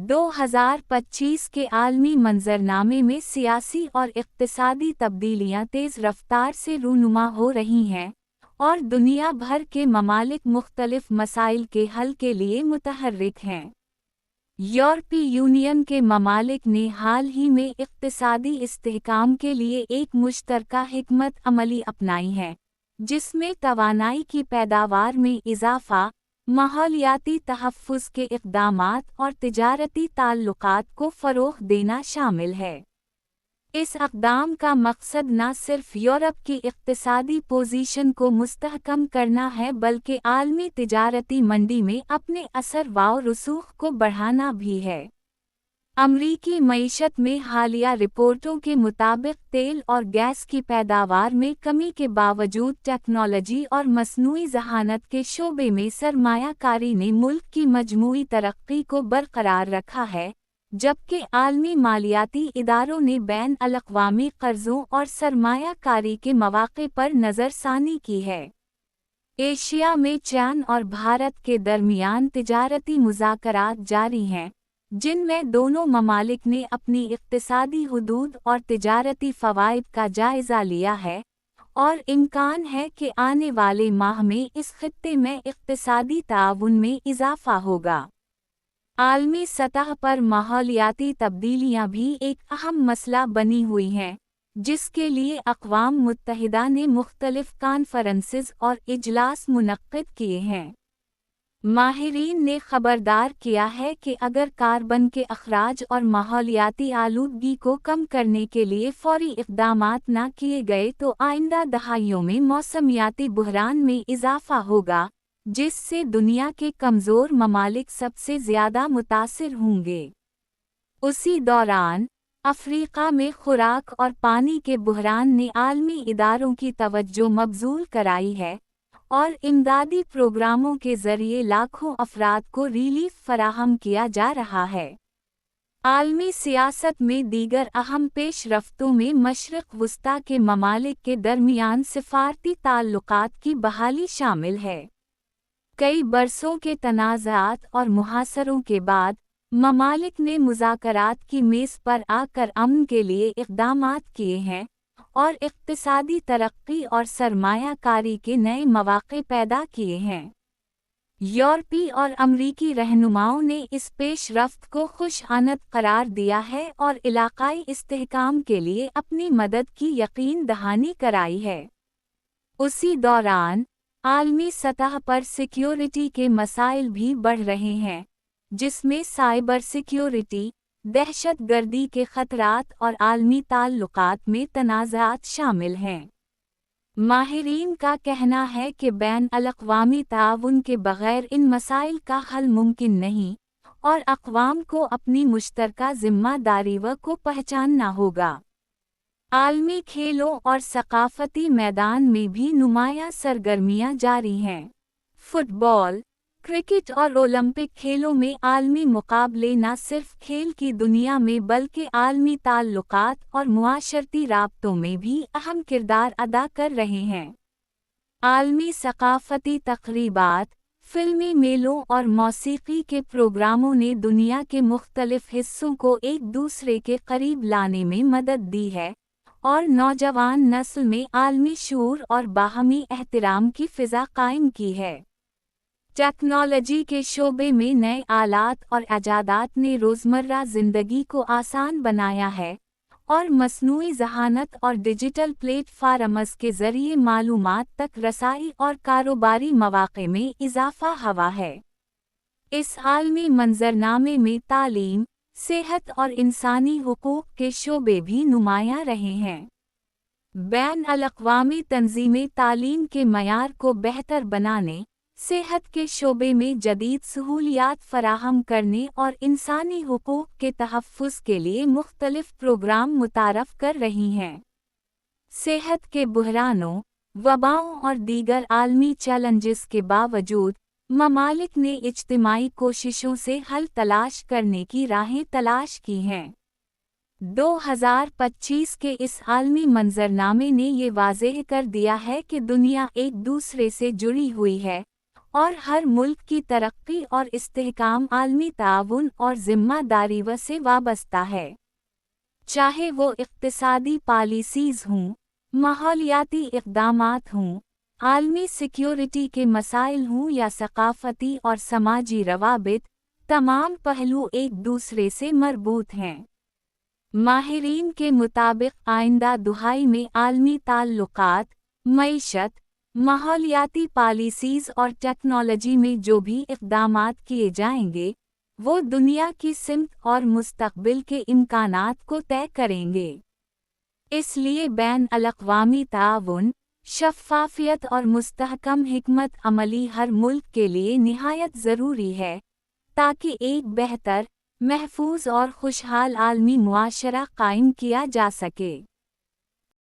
2025 के आलमी मंजरनामे में सियासी और इक़्तिसादी तब्दीलियां तेज़ रफ्तार से रूनुमा हो रही हैं और दुनिया भर के ममालिक मुख्तलिफ मसाइल के हल के लिए मुतहर्रिक हैं। यूरोपीय यूनियन के ममालिक ने हाल ही में इक़्तिसादी इस्तेहकाम के लिए एक मुश्तरका हिकमत अमली अपनाई है, जिसमें तवानाई की पैदावार में इजाफ़ा, माहौलियाती तहफ़्फ़ुज़ के इक़दामात और तिजारती ताल्लुक़ात को फ़रोग़ देना शामिल है। इस इक़दाम का मकसद न सिर्फ यूरोप की इक़्तिसादी पोजीशन को मुस्तहकम करना है बल्कि आलमी तिजारती मंडी में अपने असर व रसूख़ को बढ़ाना भी है। अमरीकी मईशत में हालिया रिपोर्टों के मुताबिक तेल और गैस की पैदावार में कमी के बावजूद टेक्नोलॉजी और मसनूई ज़हानत के शोबे में सरमायाकारी ने मुल्क की मजमूई तरक्की को बरकरार रखा है, जबकि आलमी मालियाती इदारों ने बैन अल-अक़वामी क़र्ज़ों और सरमायाकारी के मौक़े पर नज़रसानी की है। एशिया में चीन और भारत के दरमियान तिजारती मुज़ाकरात जारी हैं, जिनमें दोनों ममालिक ने अपनी इक़्तिसादी हुदूद और तिजारती फ़वाइद का जायज़ा लिया है और इम्कान है कि आने वाले माह में इस खित्ते में इक़्तिसादी ताउन में इजाफ़ा होगा। आलमी सतह पर माहौलियाती तब्दीलियां भी एक अहम मसला बनी हुई हैं, जिसके लिए अक़वाम मुत्तहिदा ने मुख्तलिफ कॉन्फ़रेंसेस और इजलास मुनक्किद किए हैं। माहिरीन ने खबरदार किया है कि अगर कार्बन के अखराज और माहौलियाती आलूदगी को कम करने के लिए फौरी इक़दामात न किए गए तो आइंदा दहाइयों में मौसमियाती बुहरान में इजाफ़ा होगा, जिससे दुनिया के कमज़ोर ममालिक सबसे ज़्यादा मुतासिर होंगे। उसी दौरान अफ़्रीका में खुराक और पानी के बुहरान ने आलमी इदारों की तवज्जो मबज़ूल कराई है और इमदादी प्रोग्रामों के ज़रिए लाखों अफ़राद को रिलीफ फराहम किया जा रहा है। आलमी सियासत में दीगर अहम पेशरफ्तों में मशरिक़ वस्ता के ममालिक के दरमियान सिफ़ारती ताल्लुक़ात की बहाली शामिल है। कई बरसों के तनाज़ात और मुहासरों के बाद ममालिक ने मुज़ाकरात की मेज़ पर आकर अमन के लिए इक़दामात किए हैं और इक़्तिसादी तरक्की और सरमायाकारी के नए मौक़े पैदा किए हैं। यूरोपीय और अमरीकी रहनुमाओं ने इस पेशरफ्त को खुशआमद करार दिया है और इलाक़ाई इस्तेहकाम के लिए अपनी मदद की यकीन दहानी कराई है। उसी दौरान आलमी सतह पर सिक्योरिटी के मसाइल भी बढ़ रहे हैं, जिसमें साइबर सिक्योरिटी, दहशतगर्दी के ख़तरात और आलमी ताल्लुक़ात में तनाज़ात शामिल हैं। माहिरीन का कहना है कि बैन अल-अक़वामी ताउन के बग़ैर इन मसाइल का हल मुमकिन नहीं और अक़वाम को अपनी मुश्तरका ज़िम्मेदारी को पहचानना होगा। आलमी खेलों और सक़ाफ़ती मैदान में भी नुमायाँ सरगर्मियाँ जारी हैं। फ़ुटबॉल, क्रिकेट और ओलंपिक खेलों में आलमी मुकाबले न सिर्फ खेल की दुनिया में बल्कि आलमी ताल्लुक़ात और मुआशरती राब्तों में भी अहम किरदार अदा कर रहे हैं। आलमी सक़ाफ़ती तक़रीबात, फ़िल्मी मेलों और मौसीक़ी के प्रोग्रामों ने दुनिया के मुख्तलिफ हिस्सों को एक दूसरे के करीब लाने में मदद दी है और नौजवान नस्ल में आलमी शऊर और बाहमी एहतराम की फ़िज़ा कायम की है। टेक्नोलॉजी के शोबे में नए आलात और इजादात ने रोज़मर्रा ज़िंदगी को आसान बनाया है और मसनूई ज़हानत और डिजिटल प्लेटफ़ार्म्स के ज़रिए मालूमात तक रसाई और कारोबारी मौक़े में इजाफ़ा हुआ है। इस आलमी मंजरनामे में तालीम, सेहत और इंसानी हुकूक़ के शोबे भी नुमायाँ रहे हैं। बैन अल-अक़वामी तंज़ीमें तालीम के मयार को बेहतर बनाने, सेहत के शोबे में जदीद सहूलियात फ़राहम करने और इंसानी हुकूक़ के तहफ़्फ़ुज़ के लिए मुख्तलिफ प्रोग्राम मुतारफ़ कर रही हैं। सेहत के बुहरानों, वबाओं और दीगर आलमी चैलेंजेस के बावजूद ममालिक ने इज्तिमाई कोशिशों से हल तलाश करने की राहें तलाश की हैं। 2025 के इस आलमी मंजरनामे ने ये वाज़ेह कर दिया है कि दुनिया एक दूसरे से जुड़ी हुई है اور ہر ملک کی ترقی اور استحکام عالمی تعاون اور ذمہ داری سے وابستہ ہے۔ چاہے وہ اقتصادی پالیسیز ہوں، ماحولیاتی اقدامات ہوں، عالمی سیکیورٹی کے مسائل ہوں یا ثقافتی اور سماجی روابط، تمام پہلو ایک دوسرے سے مربوط ہیں۔ ماہرین کے مطابق آئندہ دہائی میں عالمی تعلقات، معیشت، ماحولیاتی پالیسیز اور ٹیکنالوجی میں جو بھی اقدامات کیے جائیں گے، وہ دنیا کی سمت اور مستقبل کے امکانات کو طے کریں گے۔ اس لیے بین الاقوامی تعاون، شفافیت اور مستحکم حکمت عملی ہر ملک کے لیے نہایت ضروری ہے، تاکہ ایک بہتر، محفوظ اور خوشحال عالمی معاشرہ قائم کیا جا سکے۔